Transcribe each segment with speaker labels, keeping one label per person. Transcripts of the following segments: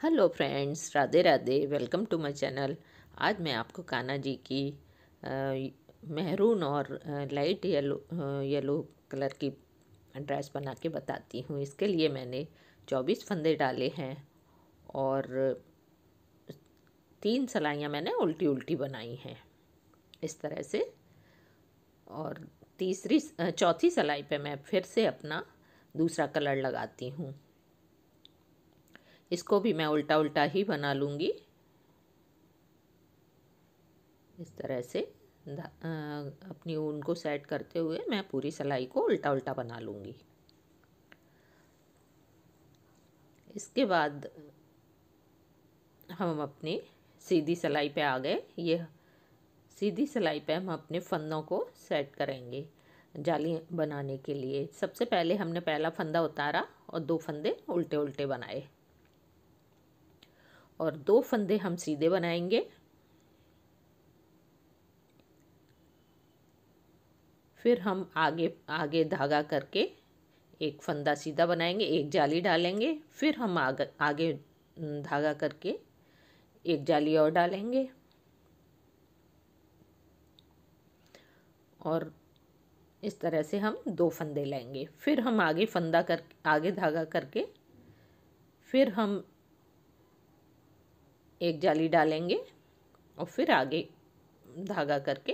Speaker 1: Hello friends, Radhe Radhe. Welcome to my channel. आज मैं आपको कान्हा जी की मेहरून और लाइट येलो कलर की ड्रेस बना के बताती हूँ। इसके लिए मैंने 24 फंदे डाले हैं और 3 सलाइयाँ मैंने उल्टी उल्टी बनाई हैं इस तरह से। और चौथी सलाई पे मैं फिर से अपना दूसरा कलर लगाती हूँ। इसको भी मैं उल्टा उल्टा ही बना लूँगी इस तरह से। अपनी ऊन को सेट करते हुए मैं पूरी सिलाई को उल्टा उल्टा बना लूँगी। इसके बाद हम अपनी सीधी सिलाई पे आ गए। ये सीधी सिलाई पे हम अपने फंदों को सेट करेंगे जाली बनाने के लिए। सबसे पहले हमने पहला फंदा उतारा और 2 फंदे उल्टे उल्टे बनाए और 2 फंदे हम सीधे बनाएंगे। फिर हम आगे आगे धागा करके एक फंदा सीधा बनाएंगे, एक जाली डालेंगे। फिर हम आगे धागा करके एक जाली और डालेंगे और इस तरह से हम 2 फंदे लेंगे। फिर हम आगे धागा करके फिर हम एक जाली डालेंगे और फिर आगे धागा करके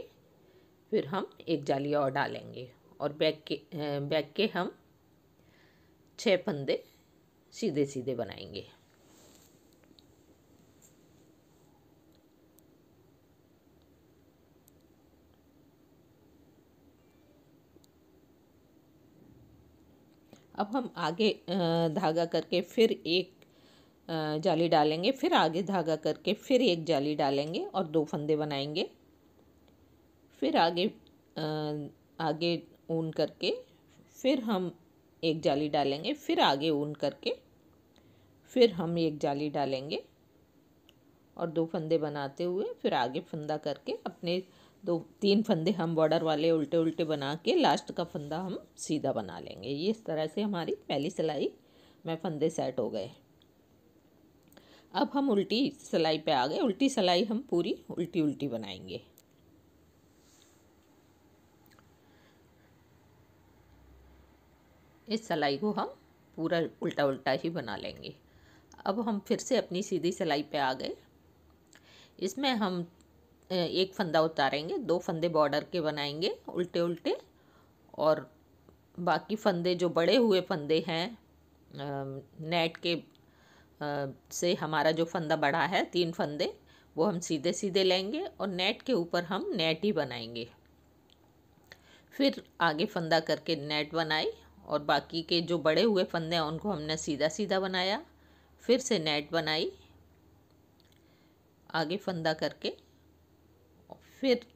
Speaker 1: फिर हम एक जाली और डालेंगे और बैक के हम 6 फंदे सीधे सीधे बनाएंगे। अब हम आगे धागा करके फिर एक जाली डालेंगे, फिर आगे धागा करके फिर एक जाली डालेंगे और 2 फंदे बनाएंगे। फिर आगे ऊन करके फिर हम एक जाली डालेंगे, फिर आगे ऊन करके फिर हम एक जाली डालेंगे और 2 फंदे बनाते हुए फिर आगे फंदा करके अपने 2-3 फंदे हम बॉर्डर वाले उल्टे उल्टे बना के लास्ट का फंदा हम सीधा बना लेंगे। ये इस तरह से हमारी पहली सिलाई में फंदे सेट हो गए। अब हम उल्टी सिलाई पे आ गए। उल्टी सिलाई हम पूरी उल्टी उल्टी बनाएंगे। इस सिलाई को हम पूरा उल्टा उल्टा ही बना लेंगे। अब हम फिर से अपनी सीधी सिलाई पे आ गए। इसमें हम एक फंदा उतारेंगे, 2 फंदे बॉर्डर के बनाएंगे उल्टे उल्टे और बाकी फंदे जो बड़े हुए फंदे हैं नेट के से हमारा जो फंदा बड़ा है 3 फंदे वो हम सीधे सीधे लेंगे और नेट के ऊपर हम नेट ही बनाएंगे। फिर आगे फंदा करके नेट बनाई और बाकी के जो बड़े हुए फंदे हैं उनको हमने सीधा सीधा बनाया। फिर से नेट बनाई आगे फंदा करके। फिर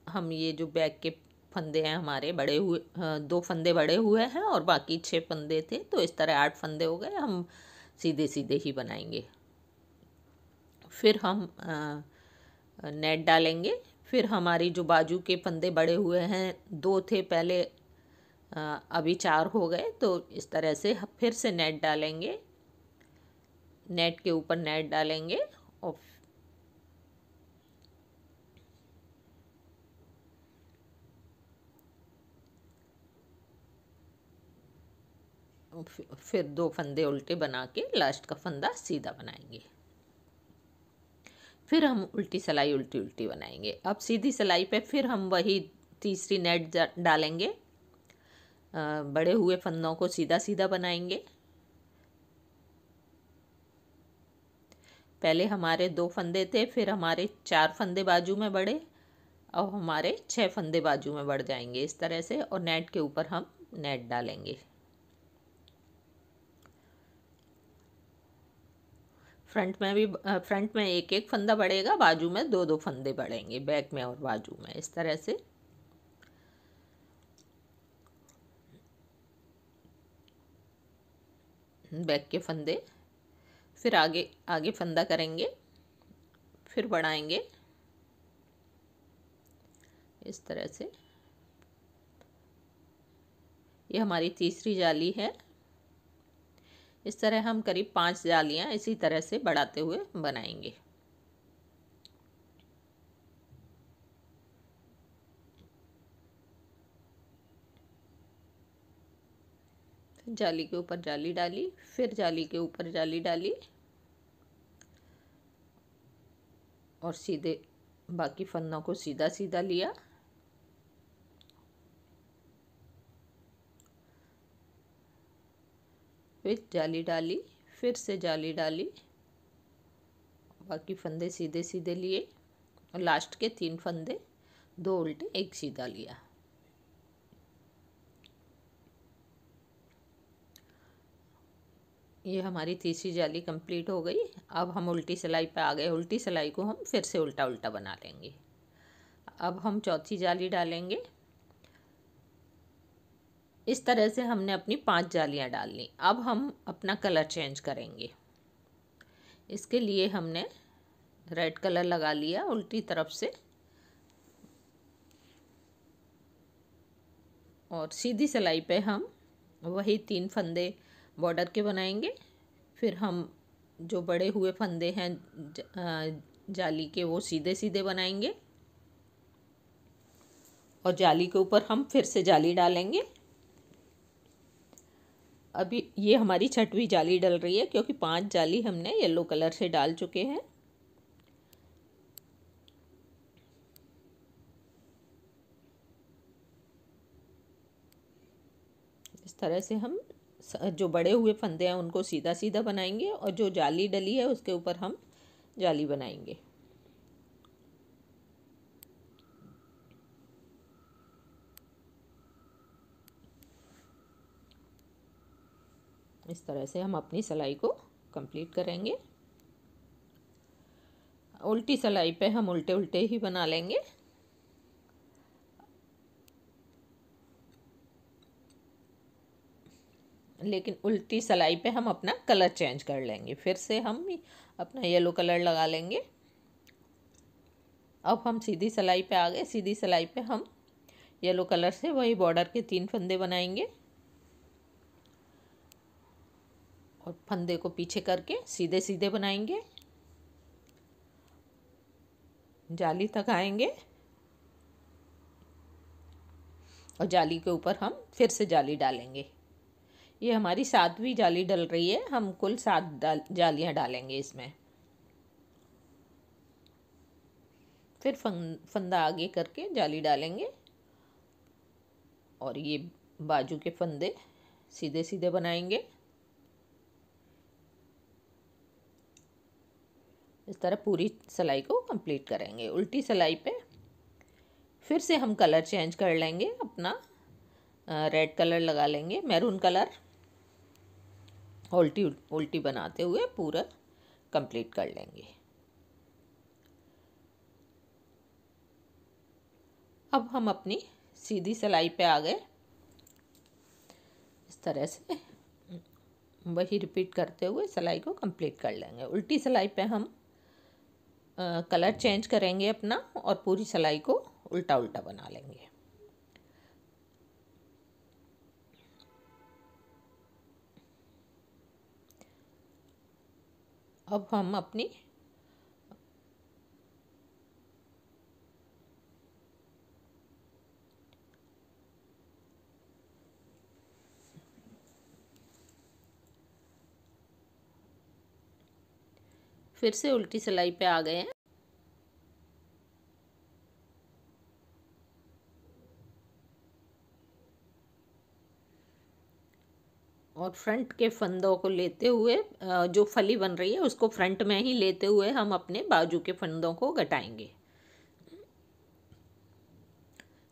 Speaker 1: हम ये जो बैक के फंदे हैं हमारे बड़े हुए 2 फंदे बड़े हुए हैं और बाकी 6 फंदे थे, तो इस तरह 8 फंदे हो गए। हम सीधे सीधे ही बनाएंगे। फिर हम नेट डालेंगे। फिर हमारी जो बाजू के फंदे बड़े हुए हैं 2 थे पहले, अभी 4 हो गए, तो इस तरह से फिर से नेट डालेंगे। नेट के ऊपर नेट डालेंगे और फिर 2 फंदे उल्टे बना के लास्ट का फंदा सीधा बनाएंगे। फिर हम उल्टी सिलाई उल्टी उल्टी बनाएंगे। अब सीधी सिलाई पे फिर हम वही तीसरी नेट डालेंगे, बड़े हुए फंदों को सीधा सीधा बनाएंगे। पहले हमारे 2 फंदे थे, फिर हमारे 4 फंदे बाजू में बढ़े और हमारे 6 फंदे बाजू में बढ़ जाएंगे इस तरह से। और नेट के ऊपर हम नेट डालेंगे। फ्रंट में एक एक फंदा बढ़ेगा, बाजू में 2-2 फंदे बढ़ेंगे, बैक में और बाजू में इस तरह से। बैक के फंदे फिर आगे आगे फंदा करेंगे, फिर बढ़ाएंगे इस तरह से। ये हमारी तीसरी जाली है। इस तरह हम करीब 5 जालियाँ इसी तरह से बढ़ाते हुए बनाएंगे। जाली के ऊपर जाली डाली, फिर जाली के ऊपर जाली डाली और सीधे बाकी फंदों को सीधा सीधा लिया। फिर जाली डाली, फिर से जाली डाली, बाकी फंदे सीधे सीधे लिए और लास्ट के 3 फंदे 2 उल्टे 1 सीधा लिया। ये हमारी तीसरी जाली कंप्लीट हो गई। अब हम उल्टी सिलाई पे आ गए। उल्टी सिलाई को हम फिर से उल्टा उल्टा बना लेंगे। अब हम चौथी जाली डालेंगे। इस तरह से हमने अपनी 5 जालियां डाल ली। अब हम अपना कलर चेंज करेंगे। इसके लिए हमने रेड कलर लगा लिया उल्टी तरफ से और सीधी सिलाई पे हम वही 3 फंदे बॉर्डर के बनाएंगे। फिर हम जो बड़े हुए फंदे हैं जाली के वो सीधे सीधे बनाएंगे और जाली के ऊपर हम फिर से जाली डालेंगे। अभी ये हमारी 6वीं जाली डल रही है क्योंकि 5 जाली हमने येलो कलर से डाल चुके हैं। इस तरह से हम जो बड़े हुए फंदे हैं उनको सीधा सीधा बनाएंगे और जो जाली डली है उसके ऊपर हम जाली बनाएंगे। इस तरह से हम अपनी सिलाई को कंप्लीट करेंगे। उल्टी सिलाई पे हम उल्टे उल्टे ही बना लेंगे। लेकिन उल्टी सिलाई पे हम अपना कलर चेंज कर लेंगे। फिर से हम अपना येलो कलर लगा लेंगे। अब हम सीधी सिलाई पे आ गए। सीधी सिलाई पे हम येलो कलर से वही बॉर्डर के 3 फंदे बनाएंगे और फंदे को पीछे करके सीधे सीधे बनाएंगे, जाली तक आएंगे और जाली के ऊपर हम फिर से जाली डालेंगे। ये हमारी 7वीं जाली डल रही है। हम कुल 7 जालियां डालेंगे इसमें। फिर फंदा आगे करके जाली डालेंगे और ये बाजू के फंदे सीधे सीधे बनाएंगे। इस तरह पूरी सिलाई को कंप्लीट करेंगे। उल्टी सिलाई पे फिर से हम कलर चेंज कर लेंगे। अपना रेड कलर लगा लेंगे, मैरून कलर, उल्टी उल्टी बनाते हुए पूरा कंप्लीट कर लेंगे। अब हम अपनी सीधी सिलाई पे आ गए। इस तरह से वही रिपीट करते हुए सिलाई को कंप्लीट कर लेंगे। उल्टी सिलाई पे हम कलर चेंज करेंगे अपना और पूरी सिलाई को उल्टा उल्टा बना लेंगे। अब हम अपनी फिर से उल्टी सिलाई पे आ गए हैं। और फ्रंट के फंदों को लेते हुए जो फली बन रही है उसको फ्रंट में ही लेते हुए हम अपने बाजू के फंदों को घटाएंगे।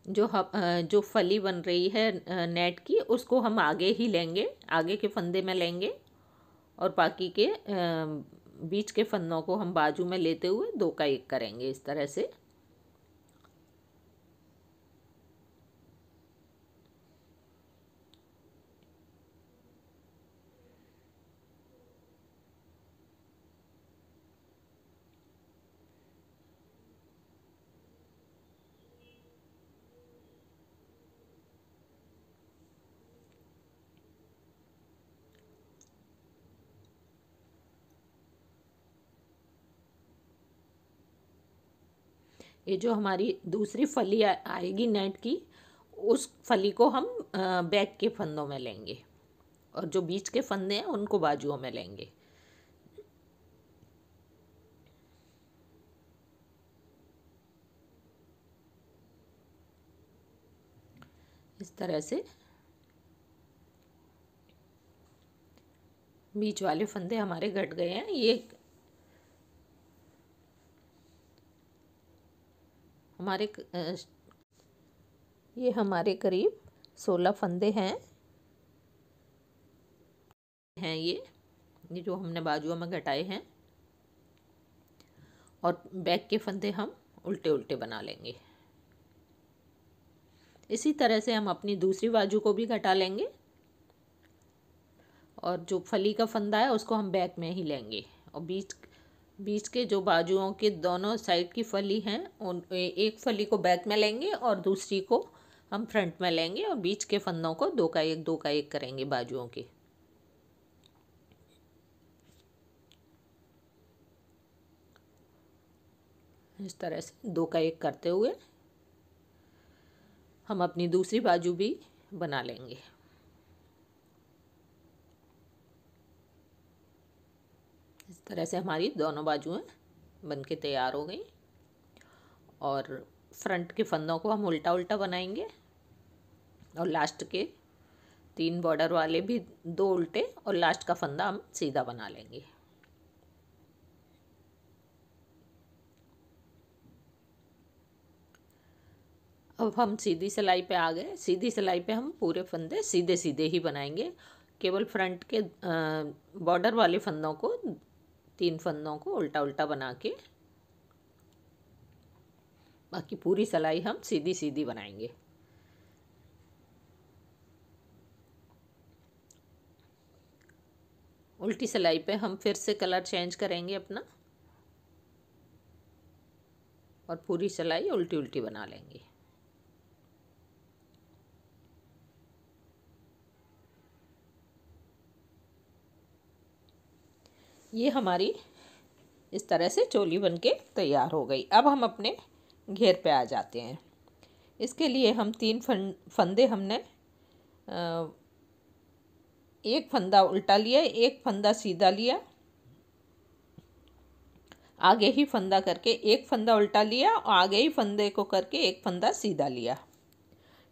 Speaker 1: जो फली बन रही है नेट की उसको हम आगे ही लेंगे, आगे के फंदे में लेंगे और बाकी के बीच के फंदों को हम बाजू में लेते हुए 2 का 1 करेंगे। इस तरह से ये जो हमारी दूसरी फली आएगी नेट की, उस फली को हम बैक के फंदों में लेंगे और जो बीच के फंदे हैं उनको बाजुओं में लेंगे। इस तरह से बीच वाले फंदे हमारे कट गए हैं। ये हमारे करीब 16 फंदे हैं ये जो हमने बाजुओं में घटाए हैं, और बैक के फंदे हम उल्टे उल्टे बना लेंगे। इसी तरह से हम अपनी दूसरी बाजू को भी घटा लेंगे और जो फली का फंदा है उसको हम बैक में ही लेंगे और बीच के जो बाजुओं के दोनों साइड की फली हैं उन एक फली को बैक में लेंगे और दूसरी को हम फ्रंट में लेंगे और बीच के फंदों को दो का एक करेंगे बाजुओं के। इस तरह से दो का एक करते हुए हम अपनी दूसरी बाजू भी बना लेंगे। इस तरह से हमारी दोनों बाजुएं बनके तैयार हो गई और फ्रंट के फंदों को हम उल्टा उल्टा बनाएंगे और लास्ट के 3 बॉर्डर वाले भी 2 उल्टे और लास्ट का फंदा हम सीधा बना लेंगे। अब हम सीधी सिलाई पे आ गए। सीधी सिलाई पे हम पूरे फंदे सीधे सीधे ही बनाएंगे, केवल फ्रंट के बॉर्डर वाले फंदों को 3 फंदों को उल्टा उल्टा बना के बाकी पूरी सिलाई हम सीधी सीधी बनाएंगे। उल्टी सिलाई पे हम फिर से कलर चेंज करेंगे अपना और पूरी सिलाई उल्टी उल्टी बना लेंगे। ये हमारी इस तरह से चोली बनके तैयार हो गई। अब हम अपने घेर पे आ जाते हैं। इसके लिए हम 3 फंदे हमने एक फंदा उल्टा लिया, एक फंदा सीधा लिया, आगे ही फंदा करके एक फंदा उल्टा लिया और आगे ही फंदे को करके एक फंदा सीधा लिया।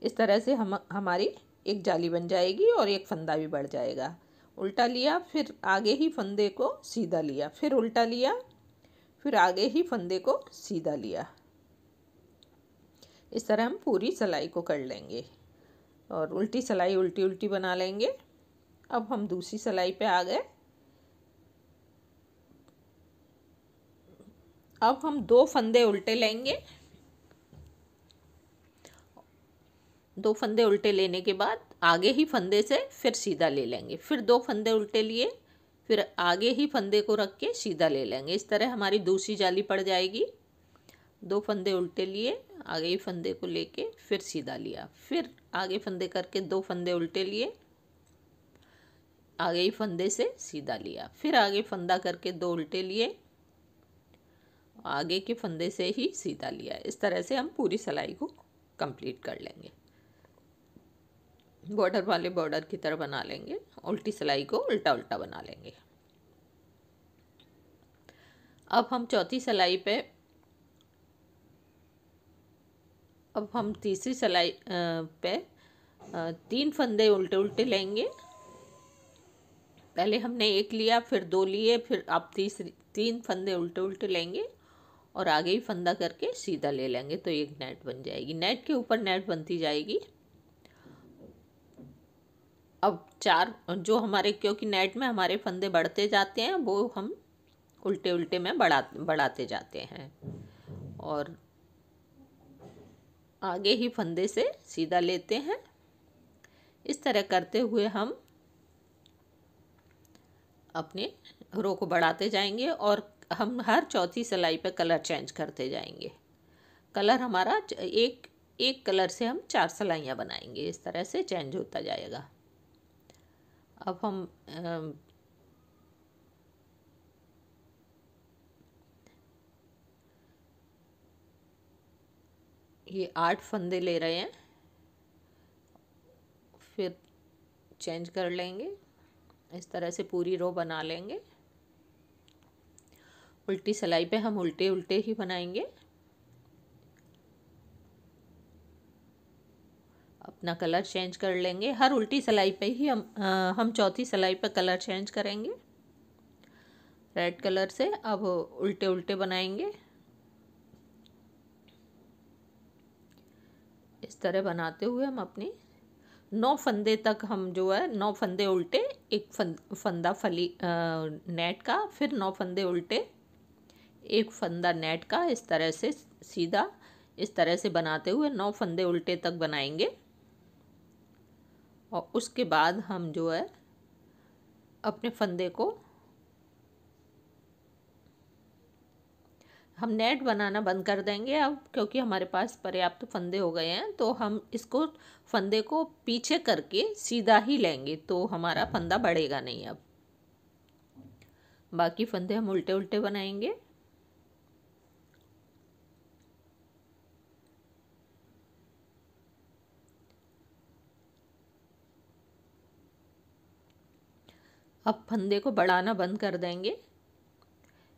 Speaker 1: इस तरह से हमारी एक जाली बन जाएगी और एक फंदा भी बढ़ जाएगा। उल्टा लिया, फिर आगे ही फंदे को सीधा लिया, फिर उल्टा लिया, फिर आगे ही फंदे को सीधा लिया। इस तरह हम पूरी सिलाई को कर लेंगे और उल्टी सिलाई उल्टी उल्टी बना लेंगे। अब हम दूसरी सिलाई पे आ गए। अब हम 2 फंदे उल्टे लेंगे। 2 फंदे उल्टे लेने के बाद आगे ही फंदे से फिर सीधा ले लेंगे, फिर 2 फंदे उल्टे लिए, फिर आगे ही फंदे को रख के सीधा ले लेंगे। इस तरह हमारी दूसरी जाली पड़ जाएगी। 2 फंदे उल्टे लिए, आगे ही फंदे को लेके फिर सीधा लिया, फिर आगे फंदे करके 2 फंदे उल्टे लिए, आगे ही फंदे से सीधा लिया, फिर आगे फंदा करके 2 उल्टे लिए, आगे के फंदे से ही सीधा लिया। इस तरह से हम पूरी सिलाई को कंप्लीट कर लेंगे। बॉर्डर वाले बॉर्डर की तरह बना लेंगे, उल्टी सिलाई को उल्टा उल्टा बना लेंगे। अब हम चौथी सिलाई पे, अब हम तीसरी सिलाई पे 3 फंदे उल्टे उल्टे लेंगे। पहले हमने एक लिया, फिर 2 लिए, फिर अब 3 फंदे उल्टे उल्टे लेंगे और आगे ही फंदा करके सीधा ले लेंगे तो एक नेट बन जाएगी। नेट के ऊपर नेट बनती जाएगी। अब 4 जो हमारे, क्योंकि नेट में हमारे फंदे बढ़ते जाते हैं, वो हम उल्टे उल्टे में बढ़ाते जाते हैं और आगे ही फंदे से सीधा लेते हैं। इस तरह करते हुए हम अपने रो को बढ़ाते जाएंगे और हम हर चौथी सिलाई पे कलर चेंज करते जाएंगे। कलर हमारा एक कलर से हम 4 सिलाइयाँ बनाएंगे। इस तरह से चेंज होता जाएगा। अब हम ये 8 फंदे ले रहे हैं, फिर चेंज कर लेंगे। इस तरह से पूरी रो बना लेंगे। उल्टी सिलाई पे हम उल्टे उल्टे ही बनाएंगे। अपना कलर चेंज कर लेंगे। हर उल्टी सिलाई पे ही हम चौथी सिलाई पे कलर चेंज करेंगे रेड कलर से। अब उल्टे उल्टे बनाएंगे। इस तरह बनाते हुए हम अपनी 9 फंदे तक हम जो है 9 फंदे उल्टे, एक फंदा फली नेट का, फिर 9 फंदे उल्टे, एक फंदा नेट का, इस तरह से सीधा इस तरह से बनाते हुए 9 फंदे उल्टे तक बनाएंगे। और उसके बाद हम जो है अपने फंदे को हम नेट बनाना बंद कर देंगे अब, क्योंकि हमारे पास पर्याप्त फंदे हो गए हैं। तो हम इसको फंदे को पीछे करके सीधा ही लेंगे, तो हमारा फंदा बढ़ेगा नहीं। अब बाकी फंदे हम उल्टे उल्टे बनाएंगे। अब फंदे को बढ़ाना बंद कर देंगे।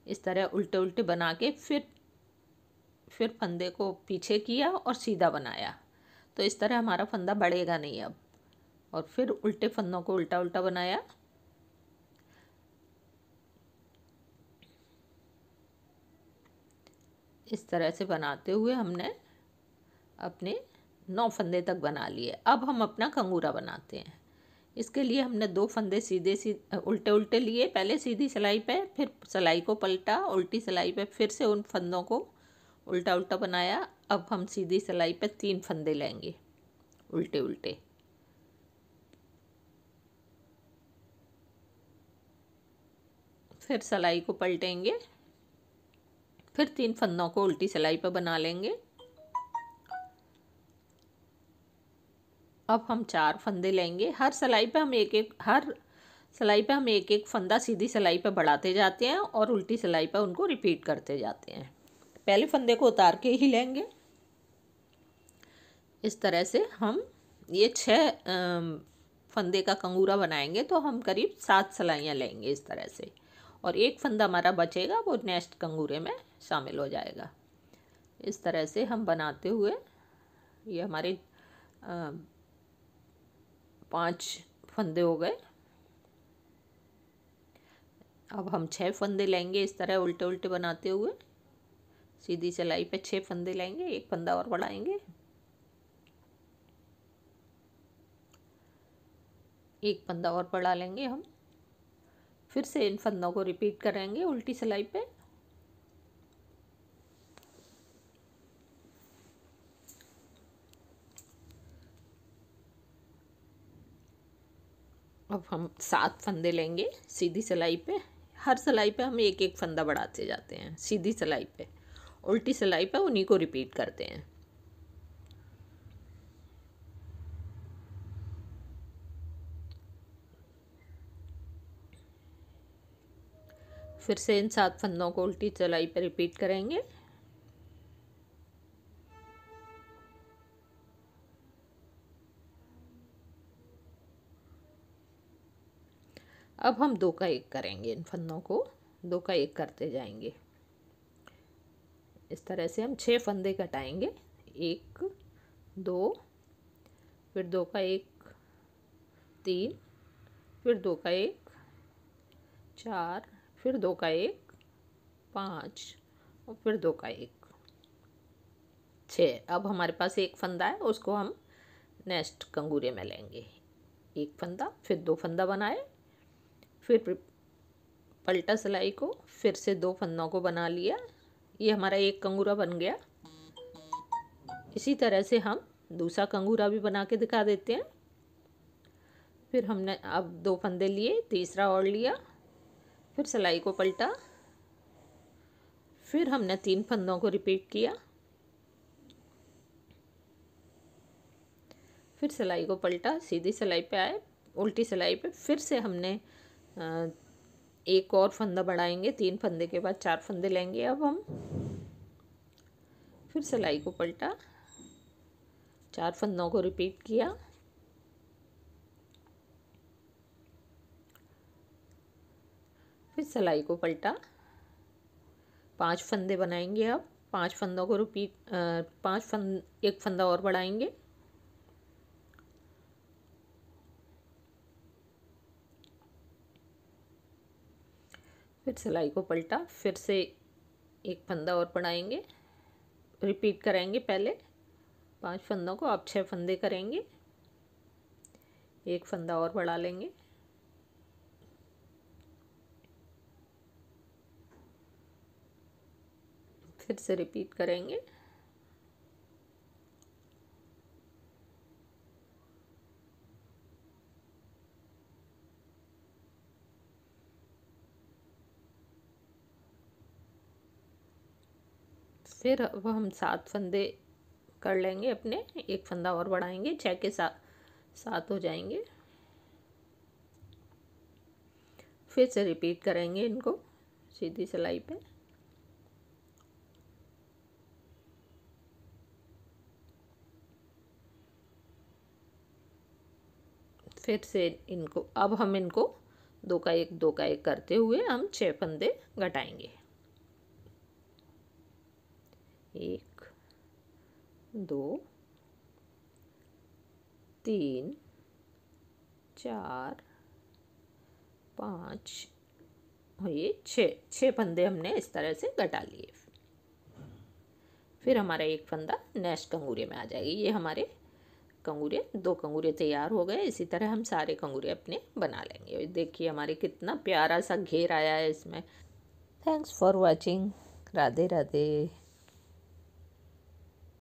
Speaker 1: इस तरह उल्टे उल्टे बना के फिर फंदे को पीछे किया और सीधा बनाया, तो इस तरह हमारा फंदा बढ़ेगा नहीं अब। और फिर उल्टे फंदों को उल्टा उल्टा बनाया। इस तरह से बनाते हुए हमने अपने 9 फंदे तक बना लिए। अब हम अपना कंगूरा बनाते हैं। इसके लिए हमने 2 फंदे सीधे उल्टे उल्टे लिए, पहले सीधी सिलाई पे, फिर सिलाई को पलटा, उल्टी सिलाई पे फिर से उन फंदों को उल्टा उल्टा बनाया। अब हम सीधी सिलाई पे 3 फंदे लेंगे उल्टे उल्टे। फिर सिलाई को पलटेंगे, फिर 3 फंदों को उल्टी सिलाई पे बना लेंगे। अब हम 4 फंदे लेंगे। हर सिलाई पे हम एक एक फंदा सीधी सिलाई पे बढ़ाते जाते हैं और उल्टी सिलाई पे उनको रिपीट करते जाते हैं। पहले फंदे को उतार के ही लेंगे। इस तरह से हम ये 6 फंदे का कंगूरा बनाएंगे, तो हम करीब 7 सिलाइयाँ लेंगे इस तरह से। और एक फंदा हमारा बचेगा, वो नेक्स्ट कंगूरे में शामिल हो जाएगा। इस तरह से हम बनाते हुए ये हमारे 5 फंदे हो गए। अब हम 6 फंदे लेंगे इस तरह उल्टे उल्टे बनाते हुए। सीधी सिलाई पे 6 फंदे लेंगे, एक फंदा और बढ़ाएंगे, एक फंदा और बढ़ा लेंगे हम। फिर से इन फंदों को रिपीट करेंगे उल्टी सिलाई पे। अब हम 7 फंदे लेंगे सीधी सिलाई पे। हर सिलाई पे हम एक एक फंदा बढ़ाते जाते हैं सीधी सिलाई पे, उल्टी सिलाई पे उन्हीं को रिपीट करते हैं। फिर से इन 7 फंदों को उल्टी सिलाई पे रिपीट करेंगे। अब हम 2 का 1 करेंगे, इन फंदों को 2 का 1 करते जाएंगे। इस तरह से हम 6 फंदे कटाएंगे, 1 2, फिर 2 का 1 3, फिर 2 का 1 4, फिर 2 का 1 5 और फिर 2 का 1 6। अब हमारे पास एक फंदा है, उसको हम नेक्स्ट कंगूरे में लेंगे। एक फंदा, फिर 2 फंदा बनाए, फिर पलटा सिलाई को, फिर से 2 फंदों को बना लिया। ये हमारा एक कंगूरा बन गया। इसी तरह से हम दूसरा कंगूरा भी बना के दिखा देते हैं। फिर हमने अब 2 फंदे लिए, तीसरा और लिया, फिर सिलाई को पलटा, फिर हमने 3 फंदों को रिपीट किया, फिर सिलाई को पलटा, सीधी सिलाई पे आए, उल्टी सिलाई पे फिर से हमने एक और फंदा बढ़ाएंगे। 3 फंदे के बाद 4 फंदे लेंगे अब हम। फिर सिलाई को पलटा, 4 फंदों को रिपीट किया। फिर सिलाई को पलटा, 5 फंदे बनाएंगे। अब 5 फंदों को रिपीट, एक फंदा और बढ़ाएंगे। फिर सिलाई को पलटा, फिर से एक फंदा और बढ़ाएंगे, रिपीट कराएंगे। पहले 5 फंदों को अब 6 फंदे करेंगे, एक फंदा और बढ़ा लेंगे। फिर से रिपीट करेंगे। फिर अब हम 7 फंदे कर लेंगे अपने, एक फंदा और बढ़ाएंगे, 6 के 7 हो जाएंगे। फिर से रिपीट करेंगे इनको सीधी सिलाई पे। फिर से इनको, अब हम इनको 2 का 1 2 का 1 करते हुए हम 6 फंदे घटाएंगे। 1 2 3 4 5 और ये 6 फंदे हमने इस तरह से घटा लिए। फिर हमारा एक फंदा नेक्स्ट कंगूरे में आ जाएगी। ये हमारे कंगूरे, 2 कंगूरे तैयार हो गए। इसी तरह हम सारे कंगूरे अपने बना लेंगे। देखिए हमारे कितना प्यारा सा घेर आया है इसमें। Thanks for watching. Radhe Radhe.